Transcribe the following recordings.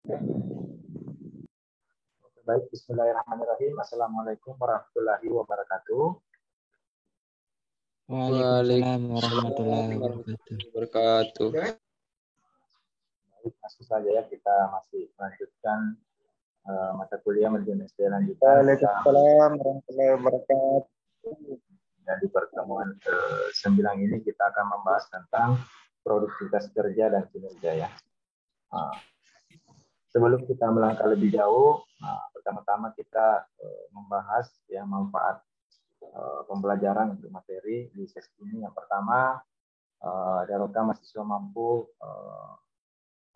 Baik, bismillahirrahmanirrahim. Assalamualaikum warahmatullahi wabarakatuh. Waalaikumsalam warahmatullahi wabarakatuh. Baik, langsung saja ya, kita masih melanjutkan mata kuliah media SD lanjutan. Waalaikumsalam warahmatullahi wabarakatuh. Dan di pertemuan ke-9 ini kita akan membahas tentang produktivitas kerja dan kinerja ya. Sebelum kita melangkah lebih jauh, pertama-tama kita membahas ya manfaat pembelajaran untuk materi di sesi ini. Yang pertama, diharapkan mahasiswa mampu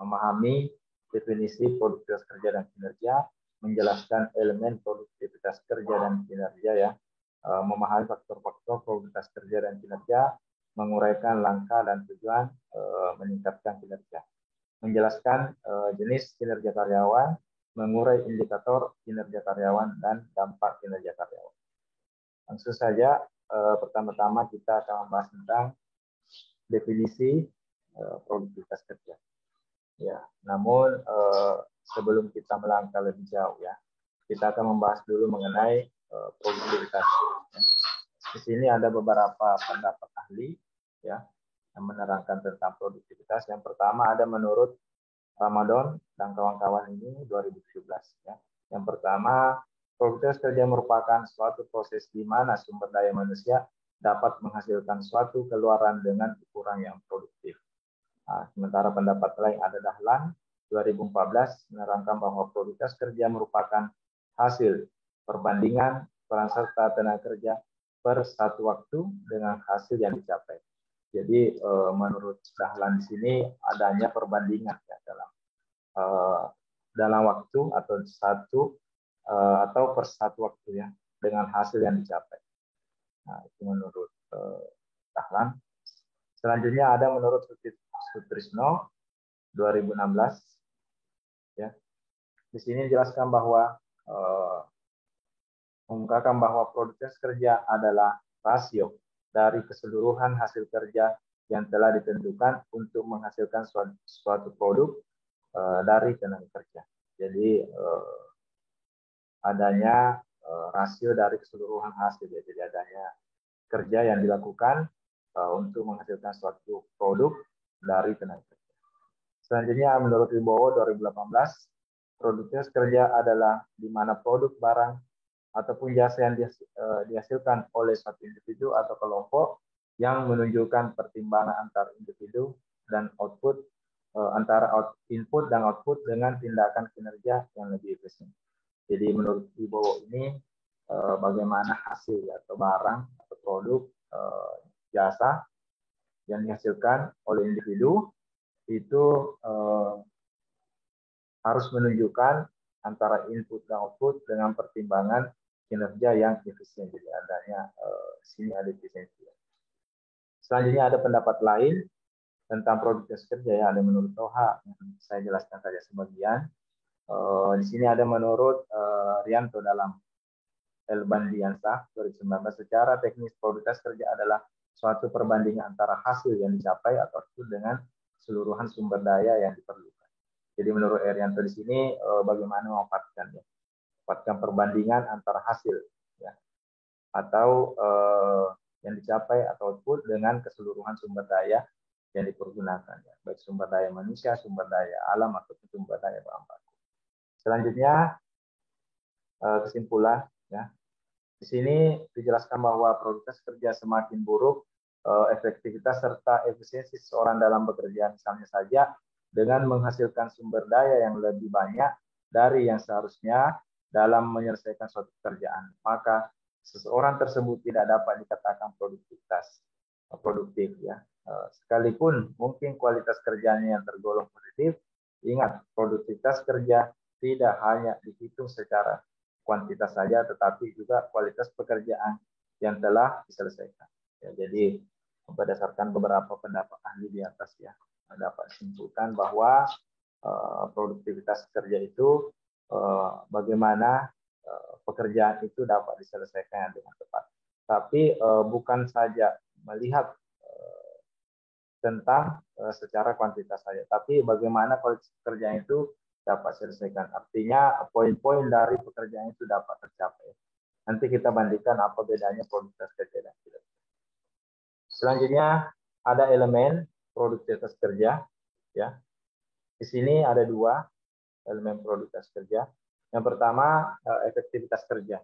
memahami definisi produktivitas kerja dan kinerja, menjelaskan elemen produktivitas kerja dan kinerja ya, memahami faktor-faktor produktivitas kerja dan kinerja, menguraikan langkah dan tujuan meningkatkan kinerja, menjelaskan jenis kinerja karyawan, mengurai indikator kinerja karyawan, dan dampak kinerja karyawan. Langsung saja, pertama-tama kita akan membahas tentang definisi produktivitas kerja. Ya, namun sebelum kita melangkah lebih jauh ya, kita akan membahas dulu mengenai produktivitas. Ya. Di sini ada beberapa pendapat ahli ya yang menerangkan tentang produktivitas. Yang pertama ada menurut Ramadan dan kawan-kawan ini 2017 ya. Yang pertama, produktivitas kerja merupakan suatu proses di mana sumber daya manusia dapat menghasilkan suatu keluaran dengan ukuran yang produktif. Nah, sementara pendapat lain ada Dahlan 2014 menerangkan bahwa produktivitas kerja merupakan hasil perbandingan peran serta tenaga kerja per satu waktu dengan hasil yang dicapai. Jadi menurut Dahlan di sini adanya perbandingan ya dalam waktu atau per satu waktu ya dengan hasil yang dicapai. Nah, itu menurut Dahlan. Selanjutnya ada menurut Sutrisno 2016 ya. Di sini dijelaskan bahwa mengungkapkan bahwa produktivitas kerja adalah rasio dari keseluruhan hasil kerja yang telah ditentukan untuk menghasilkan suatu produk dari tenaga kerja. Jadi adanya rasio dari keseluruhan hasil, jadi adanya kerja yang dilakukan untuk menghasilkan suatu produk dari tenaga kerja. Selanjutnya menurut Wibowo 2018, produktivitas kerja adalah di mana produk, barang, ataupun jasa yang dihasilkan oleh satu individu atau kelompok yang menunjukkan pertimbangan antar individu dan output, antara input dan output dengan tindakan kinerja yang lebih efisien. Jadi menurut Wibowo ini bagaimana hasil atau barang atau produk jasa yang dihasilkan oleh individu itu harus menunjukkan antara input dan output dengan pertimbangan kinerja yang efisien. Jadi adanya sini ada efisiensi. Selanjutnya ada pendapat lain tentang produktivitas kerja ya, ada menurut Toha, yang saya jelaskan saja sebagian. Di sini ada menurut Rianto dalam Elbandiansah 2019, secara teknis produktivitas kerja adalah suatu perbandingan antara hasil yang dicapai atau output dengan keseluruhan sumber daya yang diperlukan. Jadi menurut Erianto di sini bagaimana memanfaatkan ya, memanfaatkan perbandingan antara hasil ya atau yang dicapai atau output dengan keseluruhan sumber daya yang dipergunakan ya, baik sumber daya manusia, sumber daya alam atau sumber daya bahan baku. Selanjutnya kesimpulan ya. Di sini dijelaskan bahwa produktivitas kerja semakin buruk, efektivitas serta efisiensi seseorang dalam bekerja misalnya saja dengan menghasilkan sumber daya yang lebih banyak dari yang seharusnya dalam menyelesaikan suatu pekerjaan, maka seseorang tersebut tidak dapat dikatakan produktif ya. Sekalipun mungkin kualitas kerjanya yang tergolong positif, ingat produktivitas kerja tidak hanya dihitung secara kuantitas saja, tetapi juga kualitas pekerjaan yang telah diselesaikan. Ya, jadi berdasarkan beberapa pendapat ahli di atas ya, dapat simpulkan bahwa produktivitas kerja itu bagaimana pekerjaan itu dapat diselesaikan dengan tepat. Tapi bukan saja melihat tentang secara kuantitas saja, tapi bagaimana kualitas pekerjaan itu dapat selesaikan. Artinya poin-poin dari pekerjaan itu dapat tercapai. Nanti kita bandingkan apa bedanya produktivitas kerja dan kinerja. Selanjutnya ada elemen produktivitas kerja. Ya, di sini ada dua elemen produktivitas kerja. Yang pertama efektivitas kerja.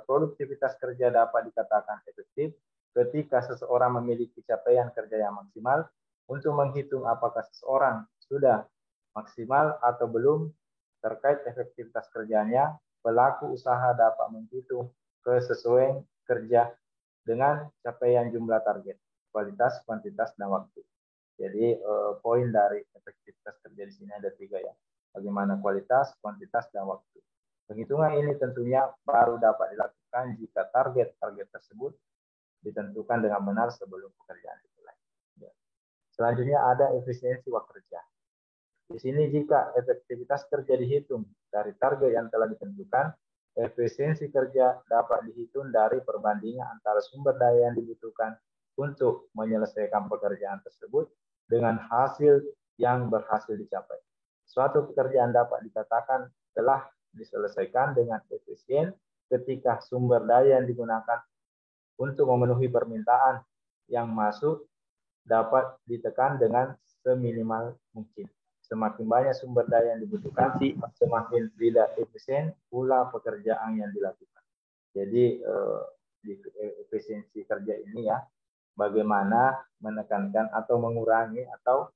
Produktivitas kerja dapat dikatakan efektif ketika seseorang memiliki capaian kerja yang maksimal. Untuk menghitung apakah seseorang sudah maksimal atau belum terkait efektivitas kerjanya, pelaku usaha dapat menghitung kesesuaian kerja dengan capaian jumlah target, kualitas, kuantitas, dan waktu. Jadi poin dari efektivitas kerja di sini ada 3 ya. Bagaimana kualitas, kuantitas, dan waktu. Penghitungan ini tentunya baru dapat dilakukan jika target-target tersebut ditentukan dengan benar sebelum pekerjaan dimulai. Selanjutnya ada efisiensi waktu kerja. Di sini jika efektivitas kerja dihitung dari target yang telah ditentukan, efisiensi kerja dapat dihitung dari perbandingan antara sumber daya yang dibutuhkan untuk menyelesaikan pekerjaan tersebut dengan hasil yang berhasil dicapai. Suatu pekerjaan dapat dikatakan telah diselesaikan dengan efisien ketika sumber daya yang digunakan untuk memenuhi permintaan yang masuk dapat ditekan dengan seminimal mungkin. Semakin banyak sumber daya yang dibutuhkan, semakin tidak efisien pula pekerjaan yang dilakukan. Jadi di efisiensi kerja ini ya, bagaimana menekankan atau mengurangi atau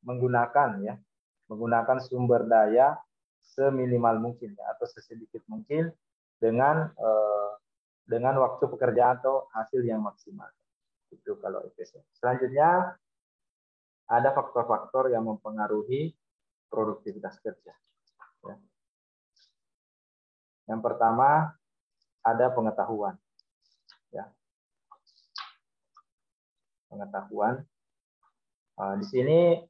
menggunakan sumber daya seminimal mungkin ya, atau sesedikit mungkin dengan waktu pekerjaan atau hasil yang maksimal. Itu kalau efisien. Selanjutnya ada faktor-faktor yang mempengaruhi produktivitas kerja. Ya. Yang pertama ada pengetahuan. Ya. Pengetahuan. Di sini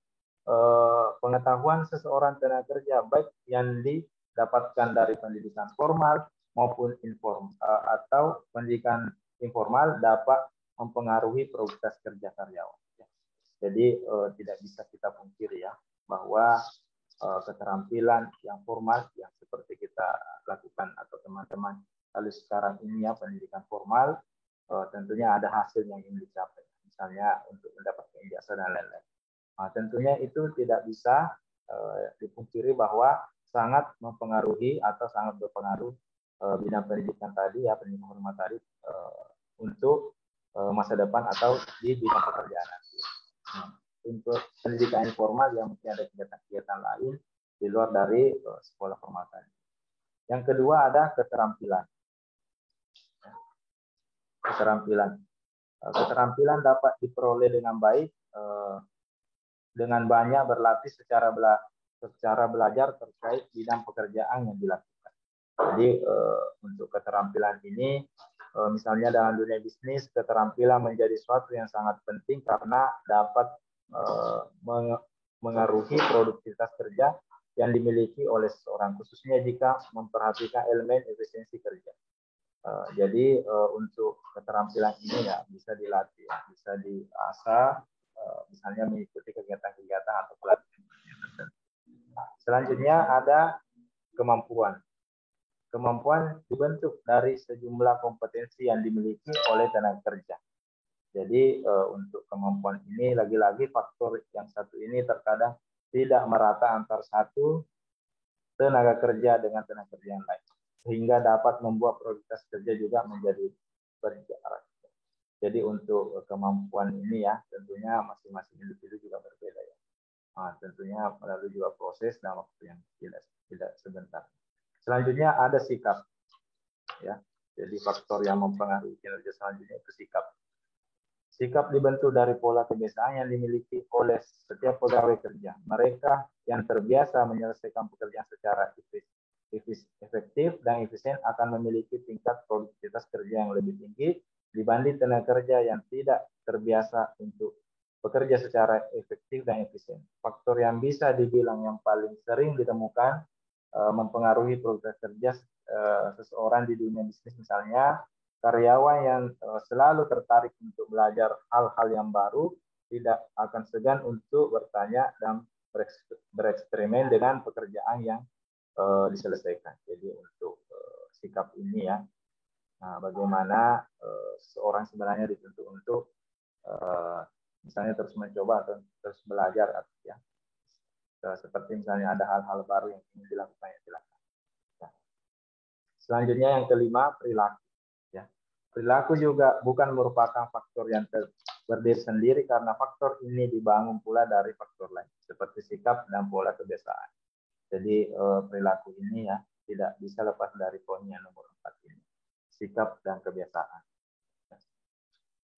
pengetahuan seseorang tenaga kerja baik yang didapatkan dari pendidikan formal maupun informal atau pendidikan informal dapat mempengaruhi produktivitas kerja karyawan. Jadi tidak bisa kita pungkiri ya bahwa keterampilan yang formal yang seperti kita lakukan atau teman-teman lalu sekarang ini ya pendidikan formal tentunya ada hasil yang ingin dicapai, misalnya untuk mendapatkan ijazah dan lain-lain. Nah, tentunya itu tidak bisa dipungkiri bahwa sangat mempengaruhi atau sangat berpengaruh bidang pendidikan tadi ya, pendidikan formal tadi untuk masa depan atau di bidang pekerjaan nanti. Nah, untuk pendidikan informal yang mungkin ada kegiatan-kegiatan lain di luar dari sekolah formal tadi. Yang kedua ada keterampilan. Keterampilan dapat diperoleh dengan baik dengan banyak berlatih secara belajar terkait bidang pekerjaan yang dilakukan. Jadi untuk keterampilan ini misalnya dalam dunia bisnis, keterampilan menjadi suatu yang sangat penting karena dapat mengaruhi produktivitas kerja yang dimiliki oleh seseorang, khususnya jika memperhatikan elemen efisiensi kerja. Jadi untuk keterampilan ini ya bisa dilatih, ya, bisa diasah, misalnya mengikuti kegiatan-kegiatan atau pelatihan. Selanjutnya ada kemampuan. Kemampuan dibentuk dari sejumlah kompetensi yang dimiliki oleh tenaga kerja. Jadi untuk kemampuan ini lagi-lagi faktor yang satu ini terkadang tidak merata antar satu tenaga kerja dengan tenaga kerja yang lain, sehingga dapat membuat produktivitas kerja juga menjadi berjarak. Jadi untuk kemampuan ini ya tentunya masing-masing individu juga berbeda ya. Nah, tentunya melalui juga proses dan waktu yang tidak sebentar. Selanjutnya ada sikap, ya. Jadi faktor yang mempengaruhi kinerja selanjutnya itu sikap. Sikap dibentuk dari pola kebiasaan yang dimiliki oleh setiap pegawai kerja. Mereka yang terbiasa menyelesaikan pekerjaan secara efektif dan efisien akan memiliki tingkat produktivitas kerja yang lebih tinggi dibanding tenaga kerja yang tidak terbiasa untuk bekerja secara efektif dan efisien. Faktor yang bisa dibilang yang paling sering ditemukan mempengaruhi produktivitas kerja seseorang di dunia bisnis, misalnya karyawan yang selalu tertarik untuk belajar hal-hal yang baru tidak akan segan untuk bertanya dan bereksperimen dengan pekerjaan yang diselesaikan. Jadi untuk sikap ini ya, nah, bagaimana seorang sebenarnya dituntut untuk misalnya terus mencoba atau terus belajar ya. Seperti misalnya ada hal-hal baru yang ingin dilakukan, ya silakan. Ya. Selanjutnya yang kelima, perilaku. Ya. Perilaku juga bukan merupakan faktor yang berdiri sendiri karena faktor ini dibangun pula dari faktor lain seperti sikap dan pola kebiasaan. Jadi perilaku ini ya tidak bisa lepas dari poin yang nomor 4 ini, sikap dan kebiasaan.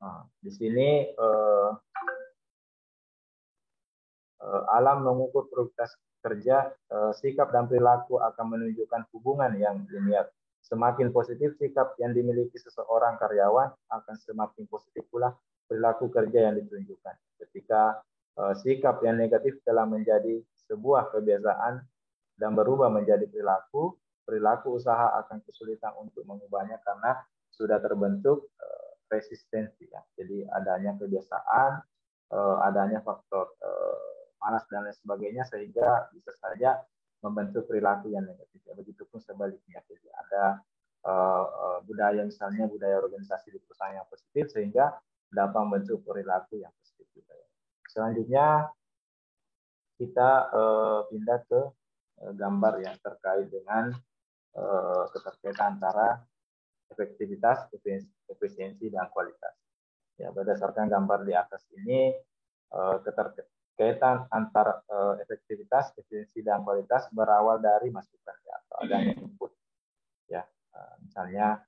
Nah, di sini alam mengukur produktivitas kerja, sikap dan perilaku akan menunjukkan hubungan yang linear. Semakin positif sikap yang dimiliki seseorang karyawan, akan semakin positif pula perilaku kerja yang ditunjukkan. Ketika sikap yang negatif telah menjadi sebuah kebiasaan dan berubah menjadi perilaku, perilaku usaha akan kesulitan untuk mengubahnya karena sudah terbentuk resistensi. Ya. Jadi adanya kebiasaan, adanya faktor malas dan lain sebagainya sehingga bisa saja membentuk perilaku yang negatif. Begitupun sebaliknya. Jadi ada budaya misalnya budaya organisasi di perusahaan yang positif sehingga dapat membentuk perilaku yang positif. Selanjutnya kita pindah ke gambar yang terkait dengan keterkaitan antara efektivitas, efisiensi, dan kualitas. Ya, berdasarkan gambar di atas ini, keterkaitan antara efektivitas, efisiensi, dan kualitas berawal dari masukan ya, atau adanya input. Ya, misalnya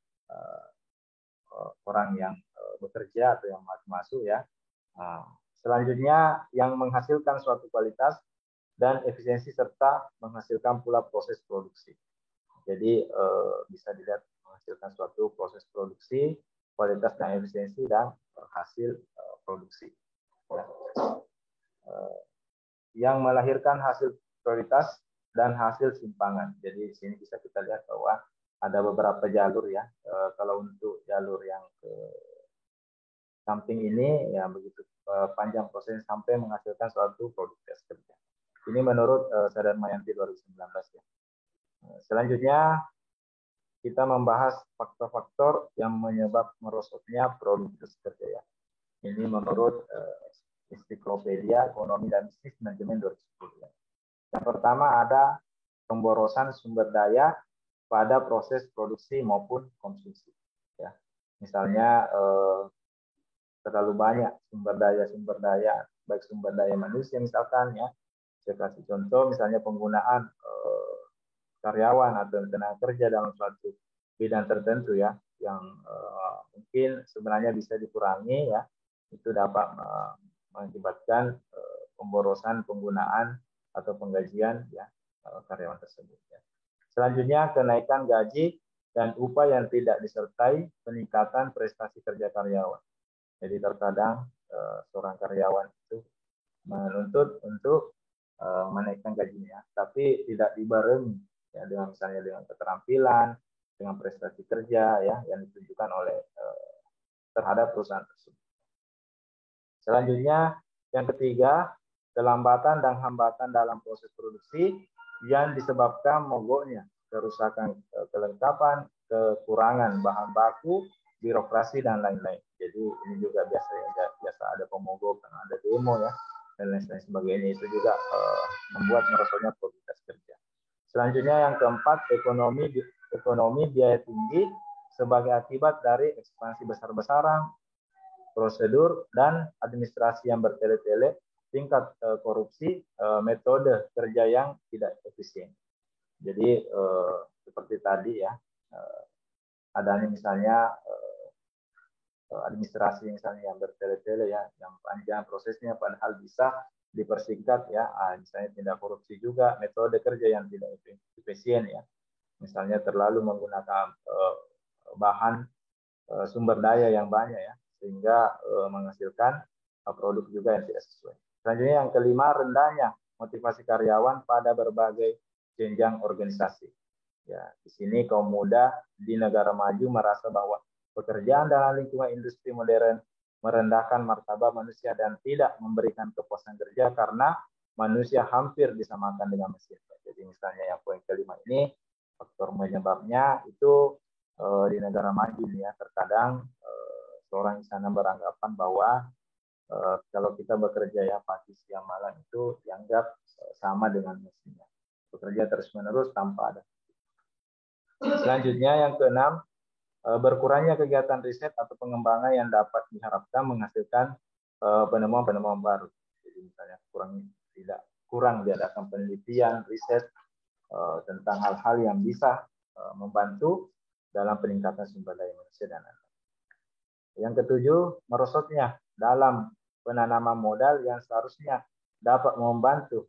orang yang bekerja atau yang masuk ya. Selanjutnya yang menghasilkan suatu kualitas dan efisiensi serta menghasilkan pula proses produksi. Jadi bisa dilihat menghasilkan suatu proses produksi, kualitas dan efisiensi dan hasil produksi. Yang melahirkan hasil prioritas dan hasil simpangan. Jadi di sini bisa kita lihat bahwa ada beberapa jalur ya. Kalau untuk jalur yang ke samping ini ya begitu panjang proses sampai menghasilkan suatu produktivitas kerja. Ini menurut Sadar Mayanti 2019 ya. Selanjutnya kita membahas faktor-faktor yang menyebab merosotnya produktivitas kerja ya. Ini menurut Ensiklopedia Ekonomi dan Bisnis Manajemen 2010 ya. Yang pertama ada pemborosan sumber daya pada proses produksi maupun konsumsi ya. Misalnya terlalu banyak sumber daya baik sumber daya manusia misalkan ya. Saya kasih contoh misalnya penggunaan karyawan atau tenaga kerja dalam suatu bidang tertentu ya yang mungkin sebenarnya bisa dikurangi ya, itu dapat mengakibatkan pemborosan penggunaan atau penggajian ya karyawan tersebut ya. Selanjutnya kenaikan gaji dan upah yang tidak disertai peningkatan prestasi kerja karyawan. Jadi terkadang seorang karyawan itu menuntut untuk menaikkan gajinya, tapi tidak dibarengi ya dengan misalnya dengan keterampilan, dengan prestasi kerja ya yang ditunjukkan oleh terhadap perusahaan tersebut. Selanjutnya yang ketiga, kelambatan dan hambatan dalam proses produksi yang disebabkan mogoknya, kerusakan kelengkapan, kekurangan bahan baku, birokrasi dan lain-lain. Jadi ini juga biasa ada pemogokan, ada demo ya dan lain sebagainya, itu juga membuat merosotnya produktivitas kerja. Selanjutnya yang keempat, ekonomi biaya tinggi sebagai akibat dari ekspansi besar-besaran, prosedur dan administrasi yang bertele-tele, tingkat korupsi, metode kerja yang tidak efisien. Jadi seperti tadi ya, adanya misalnya administrasi misalnya yang bertele-tele ya, yang panjang prosesnya padahal bisa dipersingkat ya, misalnya tindak korupsi juga, metode kerja yang tidak efisien ya, misalnya terlalu menggunakan bahan sumber daya yang banyak ya, sehingga menghasilkan produk juga yang tidak sesuai. Selanjutnya yang kelima, rendahnya motivasi karyawan pada berbagai jenjang organisasi. Ya, di sini kaum muda di negara maju merasa bahwa pekerjaan dalam lingkungan industri modern merendahkan martabat manusia dan tidak memberikan kepuasan kerja karena manusia hampir disamakan dengan mesin. Jadi misalnya yang poin kelima ini, faktor penyebabnya itu di negara maju nih ya, terkadang seorang di sana beranggapan bahwa kalau kita bekerja ya pagi siang malam itu dianggap sama dengan mesinnya, bekerja terus-menerus tanpa ada. Selanjutnya yang keenam, berkurangnya kegiatan riset atau pengembangan yang dapat diharapkan menghasilkan penemuan-penemuan baru. Jadi misalnya kurang diadakan penelitian, riset tentang hal-hal yang bisa membantu dalam peningkatan sumber daya manusia dan anak. Yang ketujuh, merosotnya dalam penanaman modal yang seharusnya dapat membantu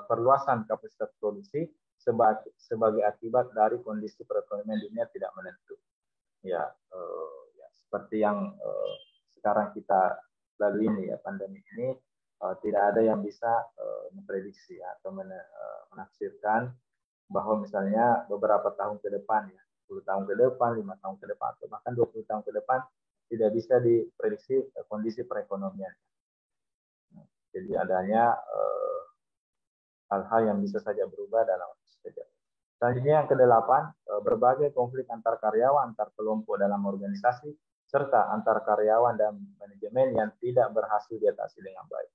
perluasan kapasitas produksi sebagai akibat dari kondisi perekonomian dunia tidak menentu. Ya, seperti yang sekarang kita lalui ini ya, pandemi ini tidak ada yang bisa memprediksi atau menafsirkan bahwa misalnya beberapa tahun ke depan ya, 10 tahun ke depan, 5 tahun ke depan, atau bahkan 20 tahun ke depan tidak bisa diprediksi kondisi perekonomian. Jadi adanya hal-hal yang bisa saja berubah dalam waktu sekejap. Selanjutnya yang kedelapan, berbagai konflik antar karyawan, antar kelompok dalam organisasi, serta antar karyawan dan manajemen yang tidak berhasil diatasi dengan baik.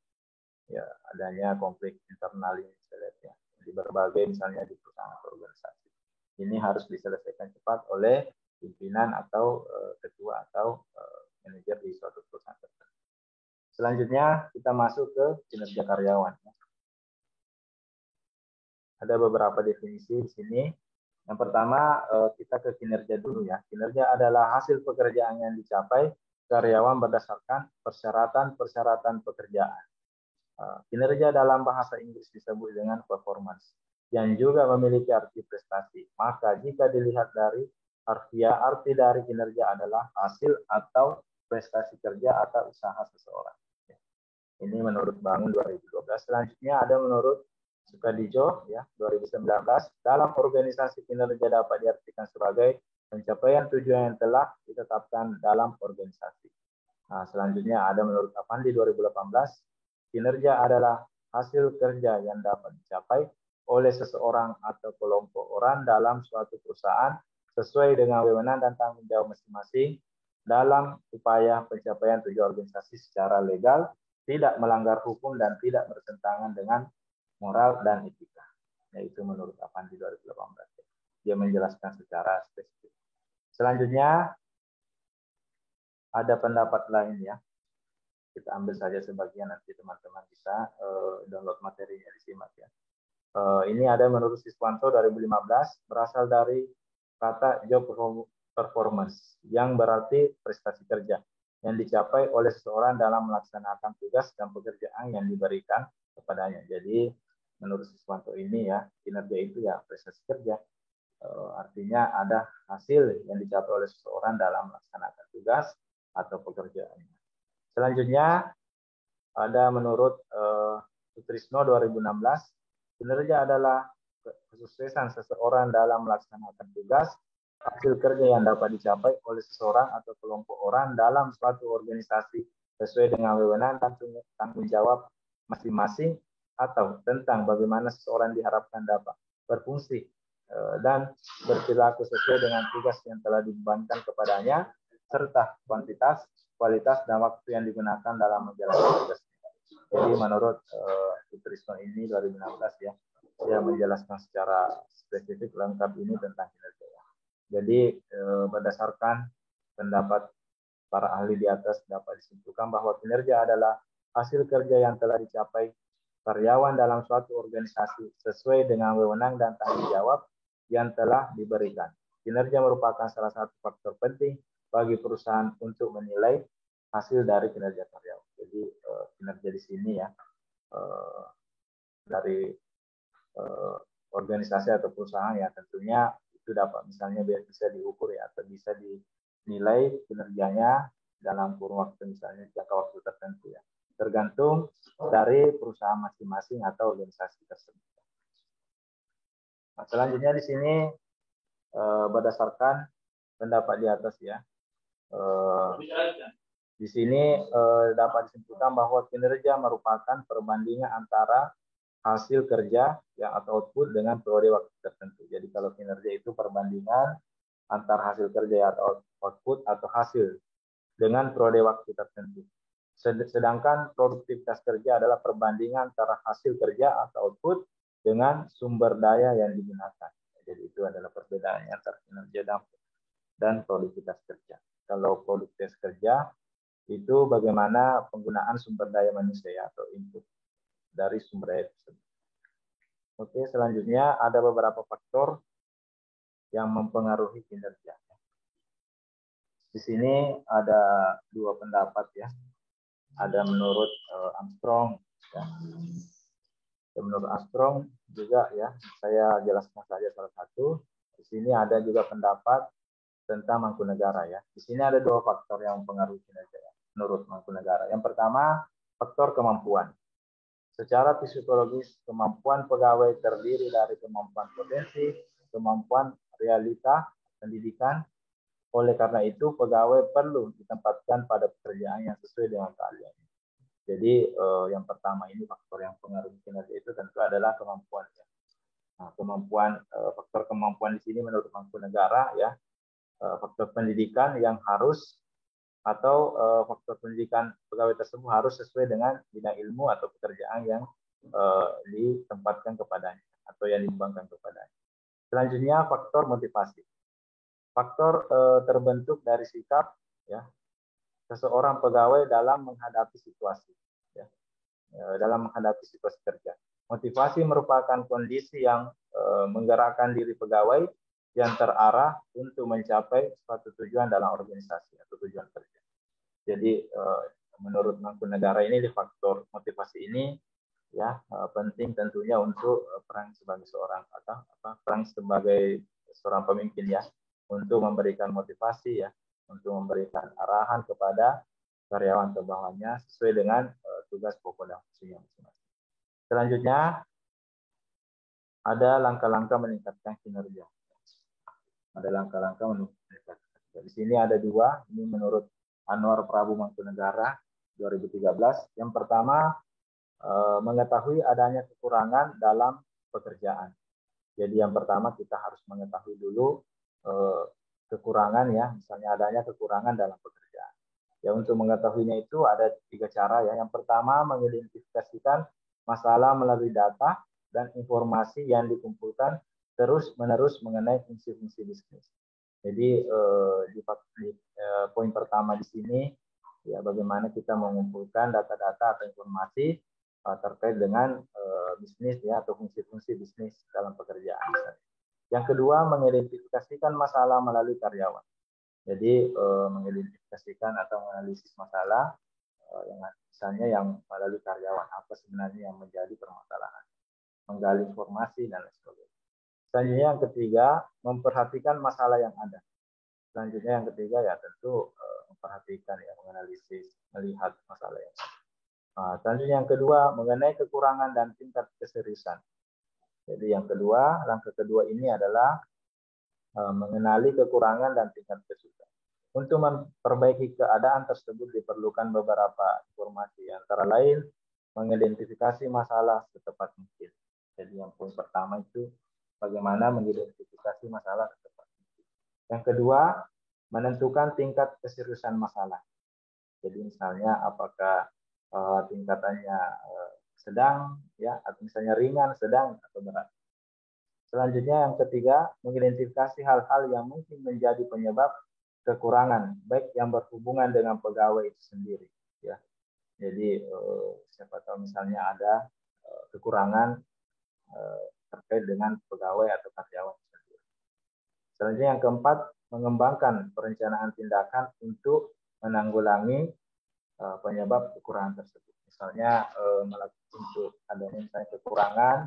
Ya, adanya konflik internal ini ya, di berbagai misalnya di perusahaan atau organisasi. Ini harus diselesaikan cepat oleh pimpinan atau ketua atau manajer di suatu perusahaan tertentu. Selanjutnya kita masuk ke kinerja karyawan. Ada beberapa definisi di sini. Yang pertama kita ke kinerja dulu ya. Kinerja adalah hasil pekerjaan yang dicapai karyawan berdasarkan persyaratan pekerjaan. Kinerja dalam bahasa Inggris disebut dengan performance, yang juga memiliki arti prestasi. Maka jika dilihat dari harfiah, arti dari kinerja adalah hasil atau prestasi kerja atau usaha seseorang. Ini menurut Bangun 2012. Selanjutnya ada menurut Sukadijo ya 2019. Dalam organisasi kinerja dapat diartikan sebagai pencapaian tujuan yang telah ditetapkan dalam organisasi. Nah, selanjutnya ada menurut Avandi 2018. Kinerja adalah hasil kerja yang dapat dicapai oleh seseorang atau kelompok orang dalam suatu perusahaan sesuai dengan wewenang dan tanggung jawab masing-masing dalam upaya pencapaian tujuan organisasi secara legal, tidak melanggar hukum dan tidak bertentangan dengan moral dan etika. Yaitu menurut Avandi 2018. Dia menjelaskan secara spesifik. Selanjutnya ada pendapat lain ya. Kita ambil saja sebagian, nanti teman-teman bisa download materinya disimak ya. Ini ada menurut Siswanto 2015, berasal dari kata job performance yang berarti prestasi kerja yang dicapai oleh seseorang dalam melaksanakan tugas dan pekerjaan yang diberikan kepadanya. Jadi menurut Siswanto ini ya, kinerja itu ya prestasi kerja. Artinya ada hasil yang dicapai oleh seseorang dalam melaksanakan tugas atau pekerjaannya. Selanjutnya ada menurut Sutrisno 2016, kinerja adalah kesuksesan seseorang dalam melaksanakan tugas, hasil kerja yang dapat dicapai oleh seseorang atau kelompok orang dalam suatu organisasi sesuai dengan wewenang dan tanggung jawab masing-masing, atau tentang bagaimana seseorang diharapkan dapat berfungsi dan berperilaku sesuai dengan tugas yang telah dibebankan kepadanya, serta kualitas dan waktu yang digunakan dalam menjalankan tugas. Jadi menurut Sutrisno ini 2016 ya, dia menjelaskan secara spesifik lengkap ini tentang kinerja. Jadi berdasarkan pendapat para ahli di atas dapat disimpulkan bahwa kinerja adalah hasil kerja yang telah dicapai karyawan dalam suatu organisasi sesuai dengan wewenang dan tanggung jawab yang telah diberikan. Kinerja merupakan salah satu faktor penting bagi perusahaan untuk menilai hasil dari kinerja karyawan. Jadi kinerja di sini ya dari organisasi atau perusahaan ya tentunya itu dapat misalnya bisa diukur ya atau bisa dinilai kinerjanya dalam kurun waktu misalnya jangka waktu tertentu ya. Tergantung dari perusahaan masing-masing atau organisasi tersebut. Nah, selanjutnya di sini berdasarkan pendapat di atas ya. Di sini dapat disimpulkan bahwa kinerja merupakan perbandingan antara hasil kerja yang atau output dengan periode waktu tertentu. Jadi kalau kinerja itu perbandingan antara hasil kerja atau output atau hasil dengan periode waktu tertentu. Sedangkan produktivitas kerja adalah perbandingan antara hasil kerja atau output dengan sumber daya yang digunakan. Jadi itu adalah perbedaannya antara kinerja dan produktivitas kerja. Kalau produktivitas kerja itu bagaimana penggunaan sumber daya manusia atau input dari sumber daya tersebut. Oke, selanjutnya ada beberapa faktor yang mempengaruhi kinerja. Di sini ada dua pendapat ya. Ada menurut Armstrong. Ya. Menurut Armstrong juga ya, saya jelaskan saja salah satu. Di sini ada juga pendapat tentang Mangkunegara ya. Di sini ada dua faktor yang mempengaruhi kinerja ya, menurut Mangkunegara. Yang pertama, faktor kemampuan. Secara psikologis, kemampuan pegawai terdiri dari kemampuan potensi, kemampuan realita, pendidikan. Oleh karena itu, pegawai perlu ditempatkan pada pekerjaan yang sesuai dengan keahliannya. Jadi yang pertama ini faktor yang mempengaruhi kinerja itu tentu adalah kemampuan. Ya. Nah, faktor kemampuan di sini menurut Mangkunegara ya, faktor pendidikan yang harus atau faktor pendidikan pegawai tersebut harus sesuai dengan bidang ilmu atau pekerjaan yang ditempatkan kepadanya atau yang dikembangkan kepadanya. Selanjutnya faktor motivasi. Faktor terbentuk dari sikap ya seseorang pegawai dalam menghadapi situasi ya, dalam menghadapi situasi kerja. Motivasi merupakan kondisi yang menggerakkan diri pegawai yang terarah untuk mencapai suatu tujuan dalam organisasi atau tujuan kerja. Jadi menurut Mangkunegara ini di faktor motivasi ini ya penting tentunya untuk peran sebagai seorang pemimpin ya, untuk memberikan motivasi ya, untuk memberikan arahan kepada karyawan atau bawahannya sesuai dengan tugas pokok dan fungsinya masing-masing. Selanjutnya ada langkah-langkah meningkatkan kinerja. Ada langkah-langkah meningkatkan kinerja. Di sini ada dua, ini menurut Anwar Prabu Mangkunegara 2013. Yang pertama, mengetahui adanya kekurangan dalam pekerjaan. Jadi yang pertama kita harus mengetahui dulu kekurangan ya, misalnya adanya kekurangan dalam pekerjaan. Ya, untuk mengetahuinya itu ada 3 cara ya. Yang pertama, mengidentifikasikan masalah melalui data dan informasi yang dikumpulkan terus-menerus mengenai fungsi-fungsi bisnis. Jadi di poin pertama di sini ya, bagaimana kita mengumpulkan data-data atau informasi terkait dengan bisnis ya, atau fungsi-fungsi bisnis dalam pekerjaan. Yang kedua, mengidentifikasikan masalah melalui karyawan. Jadi mengidentifikasikan atau menganalisis masalah yang misalnya yang melalui karyawan, apa sebenarnya yang menjadi permasalahan, menggali informasi dan lain sebagainya. Selanjutnya yang ketiga, memperhatikan masalah yang ada. Selanjutnya yang ketiga ya tentu memperhatikan ya, menganalisis, melihat masalah yang ada. Selanjutnya yang kedua, mengenai kekurangan dan tingkat keseriusan. Jadi yang kedua, langkah kedua ini adalah mengenali kekurangan dan tingkat keseriusan. Untuk memperbaiki keadaan tersebut diperlukan beberapa informasi, antara lain mengidentifikasi masalah secepat mungkin. Jadi yang poin pertama itu bagaimana mengidentifikasi masalah secepat mungkin. Yang kedua, menentukan tingkat keseriusan masalah. Jadi misalnya apakah tingkatannya sedang ya, atau misalnya ringan, sedang atau berat. Selanjutnya yang ketiga, mengidentifikasi hal-hal yang mungkin menjadi penyebab kekurangan, baik yang berhubungan dengan pegawai itu sendiri ya. Jadi siapa tahu misalnya ada kekurangan terkait dengan pegawai atau karyawan sendiri. Selanjutnya yang keempat, mengembangkan perencanaan tindakan untuk menanggulangi penyebab kekurangan tersebut. Misalnya untuk adanya misalnya kekurangan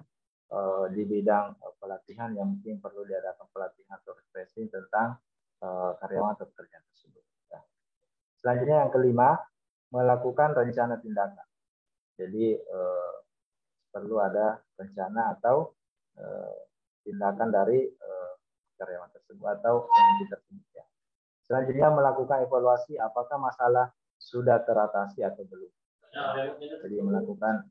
di bidang pelatihan yang mungkin perlu diadakan pelatihan atau refreshing tentang karyawan atau pekerjaan tersebut. Ya. Selanjutnya yang kelima, melakukan rencana tindakan. Jadi perlu ada rencana atau tindakan dari karyawan tersebut atau pemimpin tersebut. Ya. Selanjutnya melakukan evaluasi apakah masalah sudah teratasi atau belum. Jadi melakukan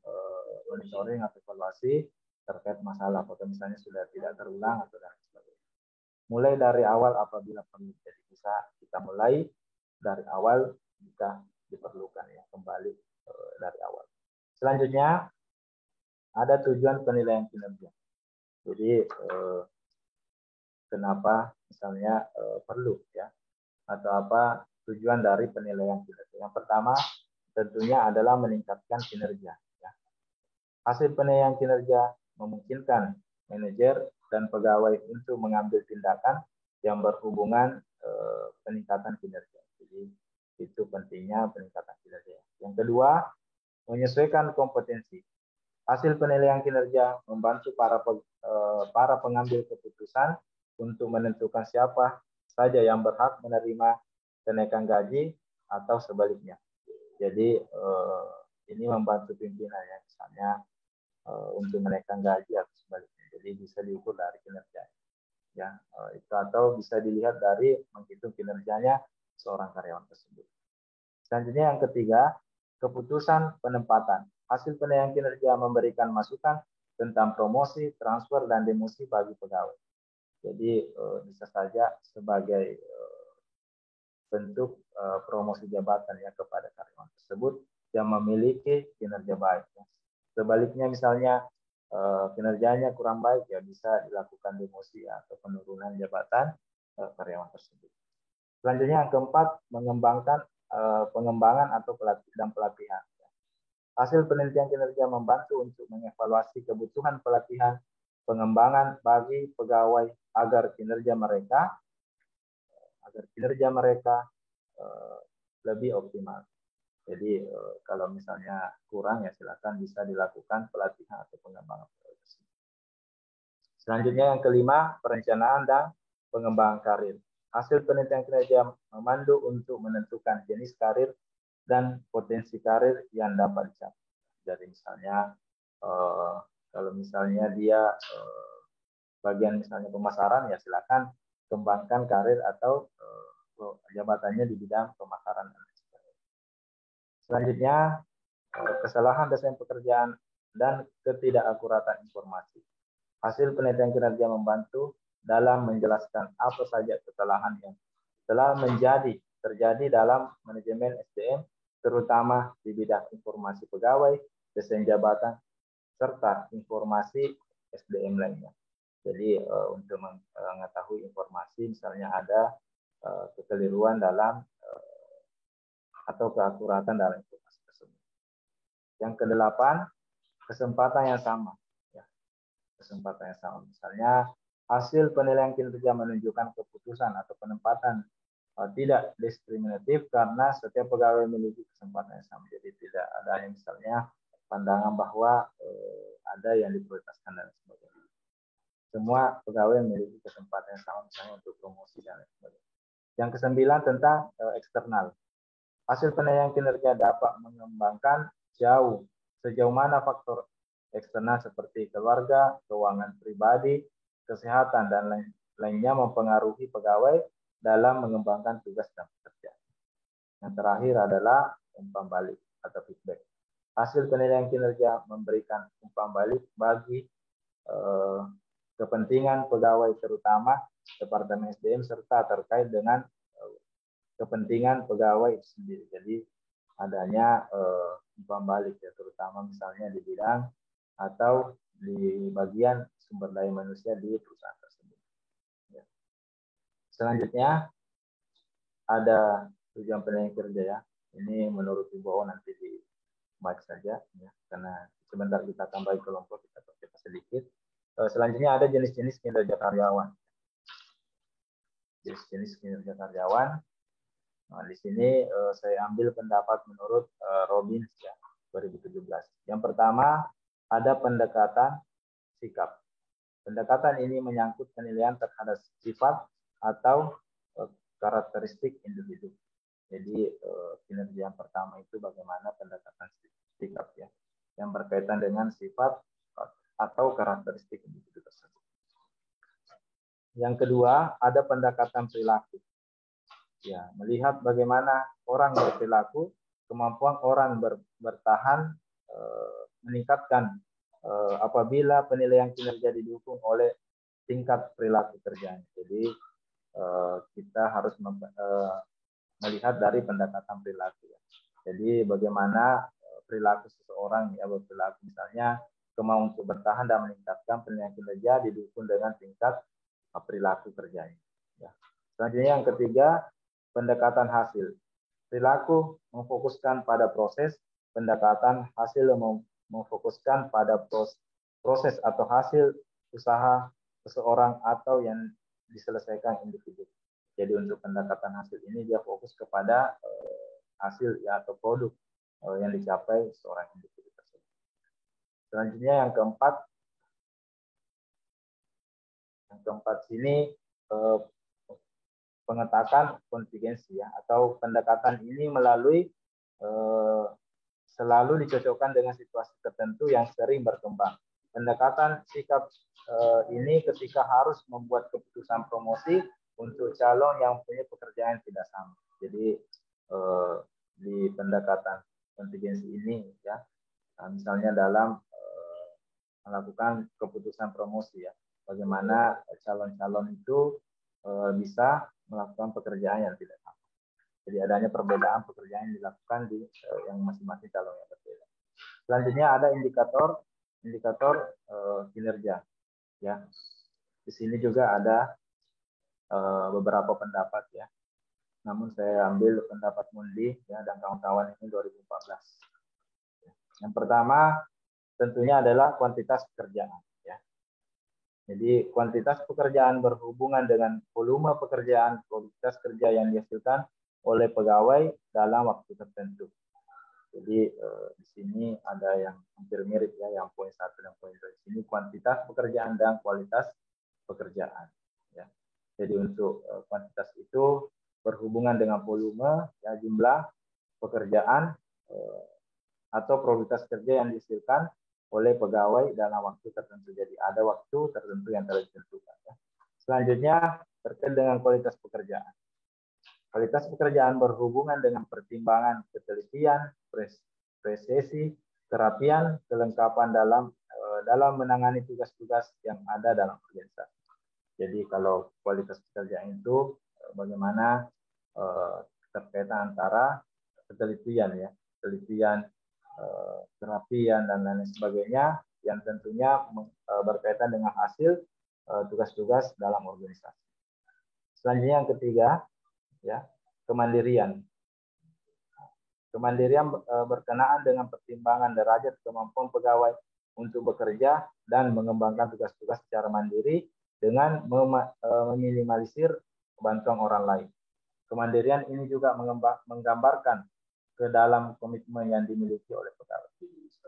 monitoring atau evaluasi terkait masalah, apakah misalnya sudah tidak terulang atau dan sebagainya. Mulai dari awal apabila perlu. Jadi bisa kita mulai dari awal jika diperlukan ya, kembali dari awal. Selanjutnya ada tujuan penilaian kinerja. Jadi kenapa misalnya perlu ya, atau apa tujuan dari penilaian kinerja. Yang pertama tentunya adalah meningkatkan kinerja. Ya. Hasil penilaian kinerja memungkinkan manajer dan pegawai untuk mengambil tindakan yang berhubungan peningkatan kinerja. Jadi itu pentingnya peningkatan kinerja. Yang kedua, menyesuaikan kompetensi. Hasil penilaian kinerja membantu para pengambil keputusan untuk menentukan siapa saja yang berhak menerima kenaikan gaji atau sebaliknya. Jadi ini membantu pimpinan ya, misalnya untuk menaikkan gaji atau sebaliknya. Jadi bisa diukur dari kinerja. Ya, itu atau bisa dilihat dari menghitung kinerjanya seorang karyawan tersebut. Selanjutnya yang ketiga, keputusan penempatan. Hasil penilaian kinerja memberikan masukan tentang promosi, transfer, dan demosi bagi pegawai. Jadi bisa saja sebagai bentuk promosi jabatan ya kepada karyawan tersebut yang memiliki kinerja baik. Ya. Sebaliknya misalnya kinerjanya kurang baik ya bisa dilakukan demosi atau penurunan jabatan karyawan tersebut. Selanjutnya yang keempat, pengembangan atau pelatihan. Hasil penelitian kinerja membantu untuk mengevaluasi kebutuhan pelatihan pengembangan bagi pegawai agar kinerja mereka lebih optimal. Jadi kalau misalnya kurang ya silakan bisa dilakukan pelatihan atau pengembangan. Selanjutnya yang kelima, perencanaan dan pengembangan karir. Hasil penelitian kinerja memandu untuk menentukan jenis karir dan potensi karir yang dapat dicapai. Jadi misalnya kalau misalnya dia bagian misalnya pemasaran ya silakan kembangkan karir atau jabatannya di bidang pemasaran. Selanjutnya kesalahan desain pekerjaan dan ketidakakuratan informasi. Hasil penelitian kinerja membantu dalam menjelaskan apa saja kesalahan yang telah terjadi dalam manajemen SDM, terutama di bidang informasi pegawai, desain jabatan, serta informasi SDM lainnya. Jadi untuk mengetahui informasi, misalnya ada kekeliruan dalam atau keakuratan dalam informasi tersebut. Yang kedelapan, kesempatan yang sama. Ya, kesempatan yang sama. Misalnya hasil penilaian kinerja menunjukkan keputusan atau penempatan tidak diskriminatif karena setiap pegawai memiliki kesempatan yang sama. Jadi tidak ada yang misalnya pandangan bahwa ada yang diprioritaskan dan sebagainya. Semua pegawai memiliki kesempatan yang sama misalnya untuk promosi dan sebagainya. Yang kesembilan tentang eksternal. Hasil penilaian kinerja dapat mengembangkan sejauh mana faktor eksternal seperti keluarga, keuangan pribadi, kesehatan, dan lainnya mempengaruhi pegawai dalam mengembangkan tugas dan pekerjaan. Yang terakhir adalah umpan balik atau feedback. Hasil penilaian kinerja memberikan umpan balik bagi kepentingan pegawai terutama Departemen SDM serta terkait dengan kepentingan pegawai sendiri. Jadi adanya umpan balik ya terutama misalnya di bidang atau di bagian sumber daya manusia di perusahaan tersebut. Ya. Selanjutnya ada tujuan penilaian kerja ya. Ini menurut Ibu nanti di mic saja ya karena sebentar kita tambah kelompok kita percepat sedikit. Selanjutnya ada jenis-jenis kinerja karyawan. Jenis-jenis kinerja karyawan. Nah, di sini saya ambil pendapat menurut Robbins ya 2017. Yang pertama ada pendekatan sikap. Pendekatan ini menyangkut penilaian terhadap sifat atau karakteristik individu. Jadi kinerja yang pertama itu bagaimana pendekatan sikap ya, yang berkaitan dengan sifat atau karakteristik individu tersebut. Yang kedua ada pendekatan perilaku. Ya, melihat bagaimana orang berperilaku kemampuan orang bertahan meningkatkan apabila penilaian kinerja didukung oleh tingkat perilaku kerjanya. Jadi kita harus melihat dari pendekatan perilaku. Jadi bagaimana perilaku seseorang ya berperilaku, misalnya kemauan untuk bertahan dan meningkatkan penilaian kinerja didukung dengan tingkat perilaku kerjanya. Ya. Selanjutnya yang ketiga, pendekatan hasil. Perilaku memfokuskan pada proses, pendekatan hasil memfokuskan pada proses atau hasil usaha seseorang atau yang diselesaikan individu. Jadi untuk pendekatan hasil ini dia fokus kepada hasil ya atau produk yang dicapai seorang individu tersebut. Selanjutnya yang keempat sini pengetakan kontingensi ya, atau pendekatan ini melalui selalu dicocokkan dengan situasi tertentu yang sering berkembang. Pendekatan sikap ini ketika harus membuat keputusan promosi untuk calon yang punya pekerjaan yang tidak sama. Jadi di pendekatan kontingensi ini ya, misalnya dalam melakukan keputusan promosi ya, bagaimana calon-calon itu bisa melakukan pekerjaan yang tidak sama. Jadi adanya perbedaan pekerjaan yang dilakukan di yang masing-masing calon yang berbeda. Selanjutnya ada indikator kinerja. Ya, di sini juga ada beberapa pendapat ya. Namun saya ambil pendapat Mundi ya dan kawan-kawan ini 2014. Yang pertama tentunya adalah kuantitas pekerjaan. Jadi kuantitas pekerjaan berhubungan dengan volume pekerjaan, kualitas kerja yang dihasilkan oleh pegawai dalam waktu tertentu. Jadi di sini ada yang hampir mirip ya, yang poin 1 dan poin 2. Di sini kuantitas pekerjaan dan kualitas pekerjaan. Ya. Jadi untuk kuantitas itu berhubungan dengan volume, ya, jumlah pekerjaan atau produktivitas kerja yang dihasilkan oleh pegawai dalam waktu tertentu. Jadi ada waktu tertentu yang telah ditentukan. Ya. Selanjutnya terkait dengan kualitas pekerjaan. Kualitas pekerjaan berhubungan dengan pertimbangan ketelitian, presisi, kerapian, kelengkapan dalam menangani tugas-tugas yang ada dalam organisasi. Jadi kalau kualitas pekerjaan itu bagaimana terkaitan antara ketelitian ya, ketelitian, kerapian dan lain sebagainya yang tentunya berkaitan dengan hasil tugas-tugas dalam organisasi. Selanjutnya yang ketiga ya, kemandirian. Kemandirian berkenaan dengan pertimbangan derajat kemampuan pegawai untuk bekerja dan mengembangkan tugas-tugas secara mandiri dengan meminimalisir bantuan orang lain. Kemandirian ini juga menggambarkan ke dalam komitmen yang dimiliki oleh pegawai.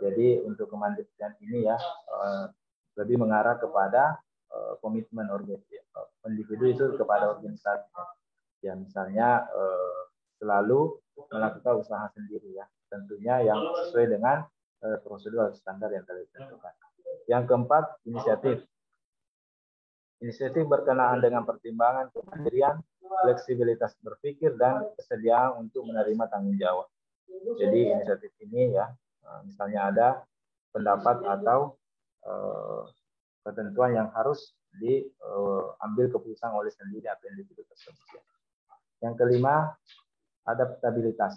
Jadi untuk kemandirian ini ya lebih mengarah kepada komitmen individu itu kepada organisasi. Ya misalnya selalu melakukan usaha sendiri ya, tentunya yang sesuai dengan prosedur atau standar yang telah ditentukan. Yang keempat, inisiatif. Inisiatif berkenaan dengan pertimbangan kemandirian, fleksibilitas berpikir dan kesediaan untuk menerima tanggung jawab. Jadi inisiatif ini ya, misalnya ada pendapat atau ketentuan yang harus diambil keputusan oleh sendiri atau individu tersebut. Yang kelima, adaptabilitas.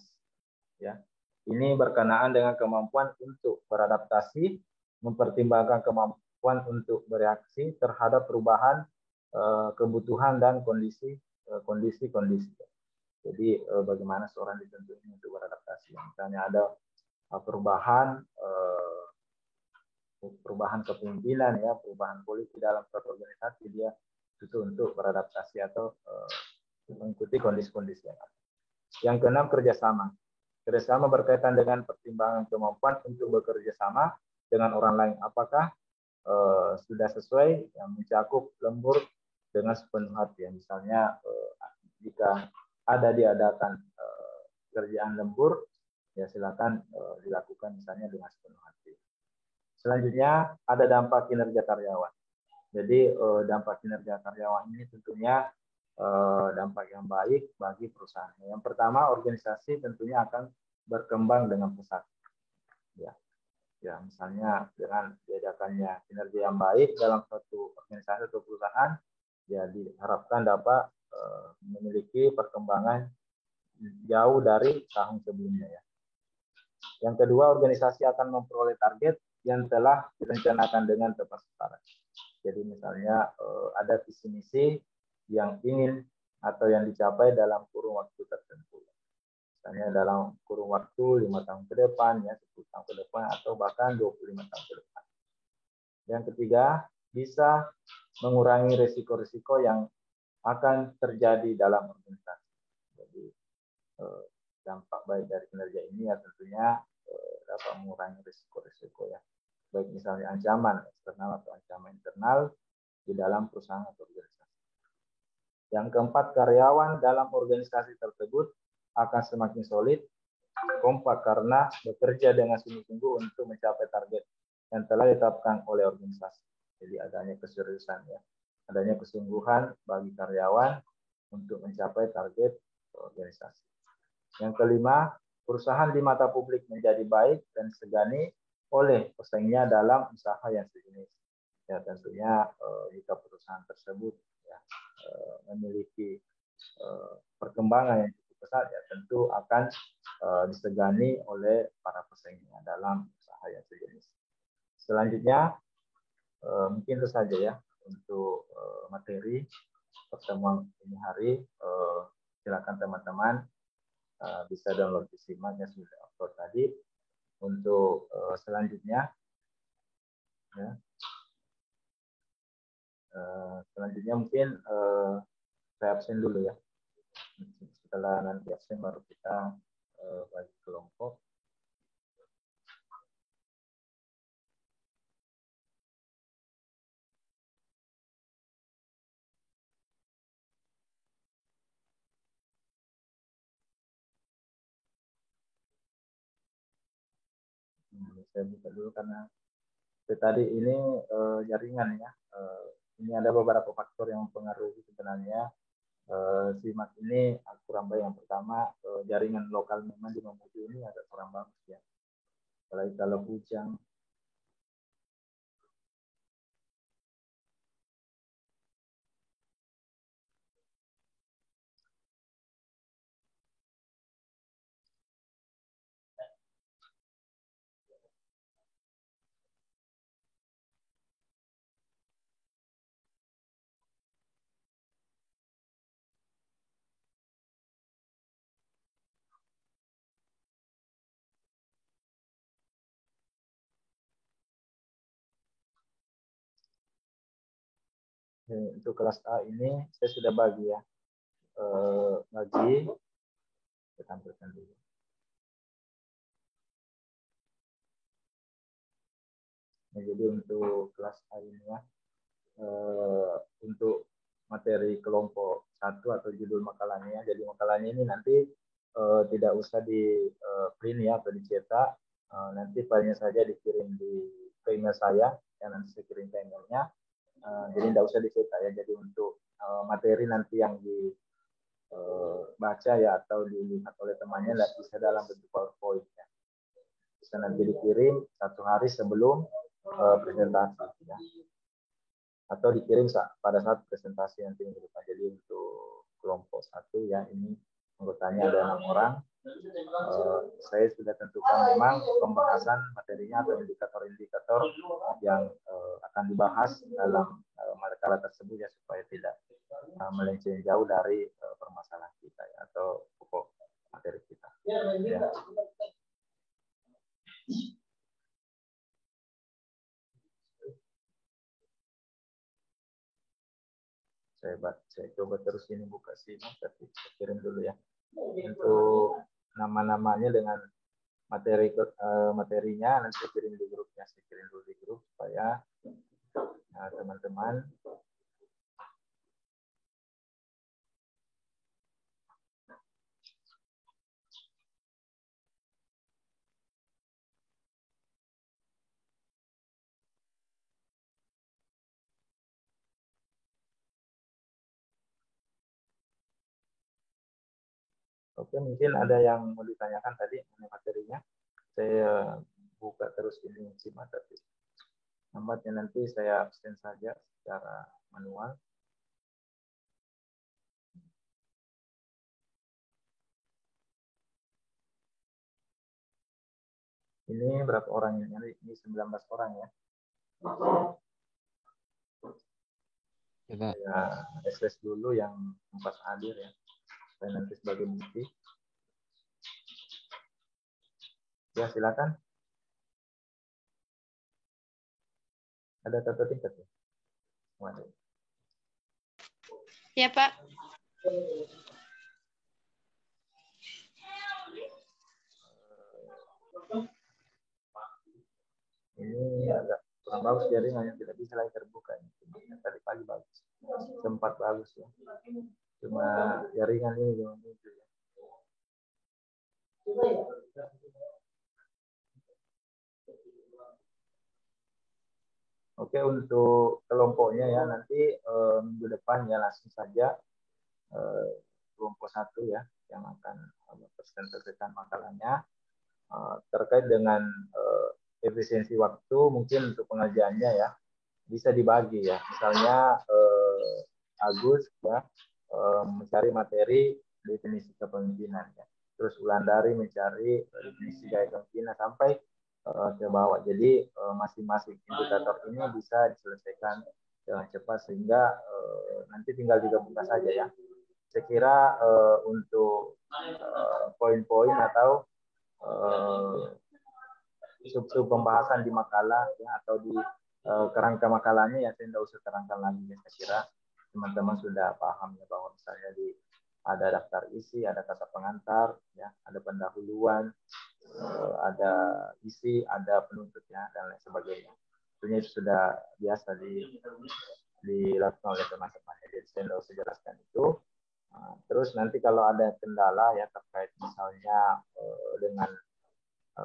Ya, ini berkenaan dengan kemampuan untuk beradaptasi, mempertimbangkan kemampuan untuk bereaksi terhadap perubahan kebutuhan dan kondisi. Jadi bagaimana seorang ditentukan untuk beradaptasi. Misalnya ada perubahan kepemimpinan ya, perubahan politik dalam suatu organisasi, dia itu untuk beradaptasi atau mengikuti kondisi-kondisi yang ada. Yang keenam, kerjasama. Kerjasama berkaitan dengan pertimbangan kemampuan untuk bekerja sama dengan orang lain. Apakah sudah sesuai yang mencakup lembur dengan sepenuh hati. Ya. Misalnya jika ada diadakan kerjaan lembur, ya silakan dilakukan misalnya dengan sepenuh hati. Selanjutnya ada dampak kinerja karyawan. Jadi dampak kinerja karyawan ini tentunya dampak yang baik bagi perusahaan. Yang pertama, organisasi tentunya akan berkembang dengan pesat. Ya, misalnya dengan diadakannya kinerja yang baik dalam suatu organisasi atau perusahaan, ya diharapkan dapat memiliki perkembangan jauh dari tahun sebelumnya ya. Yang kedua, organisasi akan memperoleh target yang telah direncanakan dengan tepat sasaran. Jadi misalnya ada visi misi yang ingin atau yang dicapai dalam kurun waktu tertentu. Misalnya dalam kurun waktu 5 tahun ke depan, ya 10 tahun ke depan, atau bahkan 25 tahun ke depan. Yang ketiga, bisa mengurangi risiko-risiko yang akan terjadi dalam organisasi. Jadi dampak baik dari kinerja ini ya tentunya dapat mengurangi risiko-risiko ya. Baik misalnya ancaman eksternal atau ancaman internal di dalam perusahaan atau organisasi. Yang keempat, karyawan dalam organisasi tersebut akan semakin solid, kompak karena bekerja dengan sungguh-sungguh untuk mencapai target yang telah ditetapkan oleh organisasi. Jadi adanya keseriusan ya, adanya kesungguhan bagi karyawan untuk mencapai target organisasi. Yang kelima, perusahaan di mata publik menjadi baik dan disegani oleh pesaingnya dalam usaha yang sejenis. Ya tentunya jika perusahaan tersebut ya, memiliki perkembangan yang cukup pesat, ya tentu akan disegani oleh para pesaingnya dalam usaha yang sejenis. Selanjutnya, mungkin itu saja ya untuk materi pertemuan ini hari. Silakan teman-teman bisa download disimak yang sudah upload tadi. Untuk selanjutnya, ya, selanjutnya mungkin saya absen dulu ya. Setelah nanti absen baru kita bagi kelompok. Saya buka dulu karena tadi ini jaringan ya. Ini ada beberapa faktor yang mempengaruhi sebenarnya. Simak ini kurang baik. Yang pertama, jaringan lokal memang di Mamuju ini agak kurang bagus ya. Apalagi kalau hujan. Untuk kelas A ini saya sudah bagi ya. Bagi, saya tampilkan dulu. Nah, jadi untuk kelas A ini ya, untuk materi kelompok 1 atau judul makalahnya. Jadi makalahnya ini nanti tidak usah di print ya atau dicetak. Nanti filenya saja dikirim ke email saya, yang nanti saya kirim ke emailnya. Jadi tidak usah dicetak ya. Jadi untuk materi nanti yang dibaca ya atau dilihat oleh temannya bisa dalam bentuk PowerPoint ya. Bisa nanti dikirim 1 hari sebelum presentasi ya. Atau dikirim pada saat presentasi nanti minggu depan. Jadi untuk kelompok 1 ya, ini anggotanya ada 6 orang. Saya sudah tentukan memang pembahasan materinya atau indikator-indikator yang akan dibahas dalam makalah tersebut ya, supaya tidak melenceng jauh dari permasalahan kita ya, atau pokok materi kita. Ya. Saya coba terus ini buka sini, tapi saya kirim dulu ya. Untuk nama-namanya dengan materinya nanti saya kirim di grupnya, saya kirim dulu di grup supaya teman-teman Oke, mungkin ada yang mau ditanyakan tadi mengenai materinya. Saya buka terus ini simak, tapi nampaknya nanti saya absen saja secara manual. Ini berapa orang yang nyari? Ini 19 orang ya. Coba. Ya, SS dulu yang 4 hadir ya. Saya nanti sebagai bukti. Ya, silakan. Ada tata tingkat ya? Waduh. Ya, Pak. Ini agak kurang bagus jaringannya, tidak bisa lagi terbuka. Tadi pagi bagus, sempat bagus ya. Cuma jaringan ini yang muncul ya. Oke, untuk kelompoknya ya nanti minggu depan ya langsung saja kelompok 1 ya yang akan presentasikan makalahnya terkait dengan efisiensi waktu. Mungkin untuk pengerjaannya ya bisa dibagi ya, misalnya Agus ya mencari materi definisi kepemimpinan ya, terus Wulandari mencari definisi gaya kepemimpinan sampai ke bawah. Jadi masing-masing indikator ini bisa diselesaikan dengan cepat sehingga nanti tinggal digabungkan saja ya. Saya kira untuk poin-poin atau sub-sub pembahasan di makalah ya, atau di kerangka makalahnya ya saya tidak usah terangkan lagi ya. Saya kira teman-teman sudah paham ya bahwa misalnya ada daftar isi, ada kata pengantar ya, ada pendahuluan, ada isi, ada penutupnya dan lain sebagainya. Tentunya itu sudah biasa dilakukan oleh teman-teman. Jadi saya tidak usah jelaskan itu. Terus nanti kalau ada kendala ya terkait misalnya dengan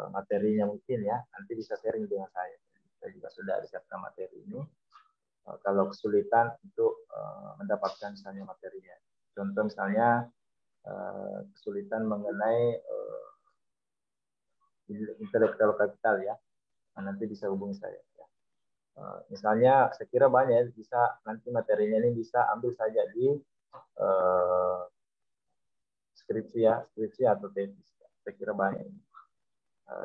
materinya mungkin ya, nanti bisa sharing dengan saya. Saya juga sudah siapkan materi ini. Kalau kesulitan untuk mendapatkan misalnya materinya. Contoh misalnya kesulitan mengenai intelektual capital ya, nanti bisa hubungi saya. Ya. Misalnya saya kira banyak ya, bisa nanti materinya ini bisa ambil saja di skripsi atau tesis. Saya kira banyak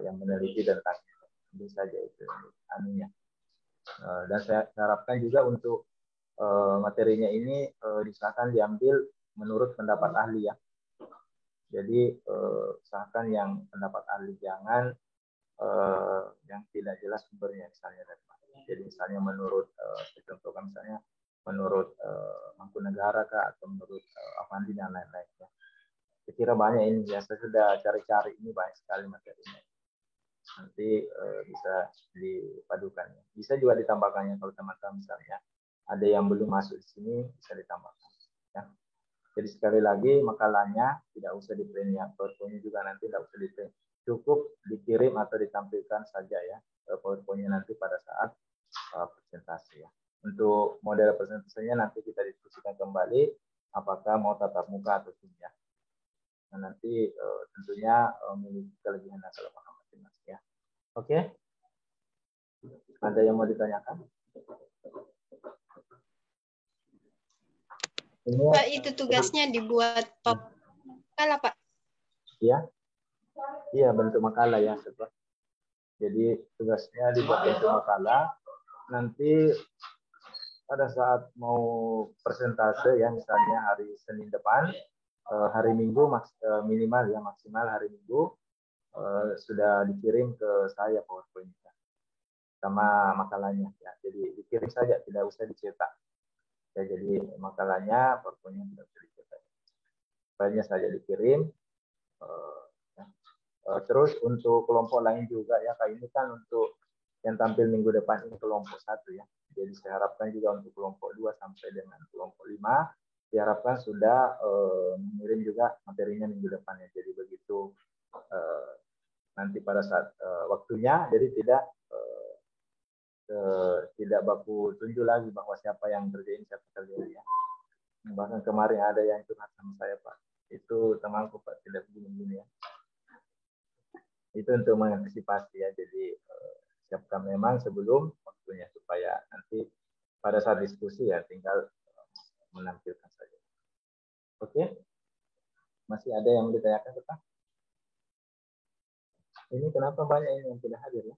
yang meneliti tentang itu saja itu anunya. Dan saya harapkan juga untuk materinya ini diusahakan diambil menurut pendapat ahli ya. Jadi usahakan yang pendapat ahli, jangan yang tidak jelas sumbernya misalnya dari mana. Jadi misalnya menurut contohkan misalnya menurut Mangkunegara kah atau menurut Avandi dan lain-lain ya. Saya kira banyak ini ya, saya sudah cari-cari ini banyak sekali materinya. Nanti bisa dipadukan. Bisa juga ditambahkannya kalau teman-teman misalnya ada yang belum masuk di sini bisa ditambahkan. Ya. Jadi sekali lagi makalahnya tidak usah di-print ya, PowerPoint juga nanti tidak usah di-print. Cukup dikirim atau ditampilkan saja ya PowerPoint-nya nanti pada saat presentasi ya. Untuk model presentasinya nanti kita diskusikan kembali apakah mau tatap muka atau tidak. Nah, nanti tentunya memiliki kelebihan dan kelemahan masing-masing ya. Oke. Ada yang mau ditanyakan? Ini, Pak, itu tugasnya dibuat makalah, Pak. Iya. Iya, bentuk makalah ya, Sobat. Jadi tugasnya dibuat bentuk makalah. Nanti pada saat mau presentase ya, misalnya hari Senin depan, hari Minggu minimal ya, maksimal hari Minggu sudah dikirim ke saya PowerPoint-nya sama makalahnya ya. Jadi dikirim saja, tidak usah dicetak. Ya, jadi makalahnya PowerPoint-nya tidak usah dicetak. Filenya saja dikirim. Terus untuk kelompok lain juga ya, kayak ini kan untuk yang tampil minggu depan ini kelompok 1 ya. Jadi saya harapkan juga untuk kelompok 2 sampai dengan kelompok 5 diharapkan sudah mengirim juga materinya minggu depan ya. Jadi begitu nanti pada saat waktunya, jadi tidak baku tunjuk lagi bahwa siapa yang kerjain siapa kerjain ya. Bahkan kemarin ada yang curhat sama saya, Pak. Itu temanku Pak, tidak begini-begini ya. Itu untuk mengantisipasi ya. Jadi siapkan memang sebelum waktunya supaya nanti pada saat diskusi ya tinggal menampilkan saja. Oke? Masih ada yang mau ditanyakan Pak? Ini kenapa banyak ini yang tidak hadir ya?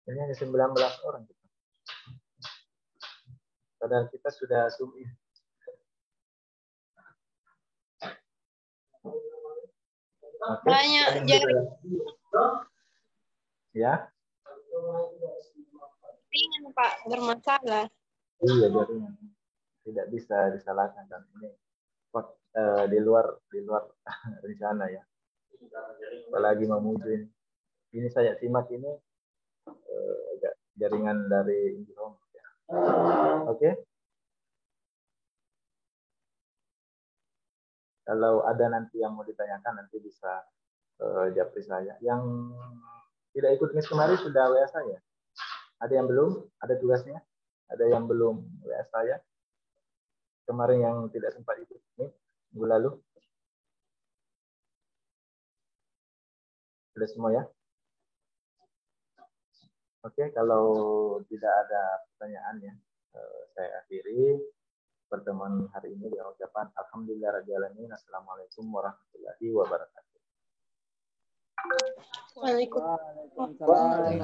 Ini hanya 19 orang kita. Padahal kita sudah zoom in. Oke. Banyak jaringan Ya. Pak bermasalah. Iya, jaringan. Tidak bisa disalahkan kan ini di luar rencana ya. Apalagi memuju ini. Ini saya simak ini jaringan dari Indihome. Ya. Oke. Kalau ada nanti yang mau ditanyakan nanti bisa japri saya. Yang tidak ikut mis kemarin sudah WA saya. Ada yang belum? Ada tugasnya? Ada yang belum WA saya? Kemarin yang tidak sempat ikut mis minggu lalu? Sudah semua ya? Oke, kalau tidak ada pertanyaan ya, saya akhiri pertemuan hari ini dengan ucapan Alhamdulillahirabbil alamin. Assalamualaikum warahmatullahi wabarakatuh. Waalaikumsalam.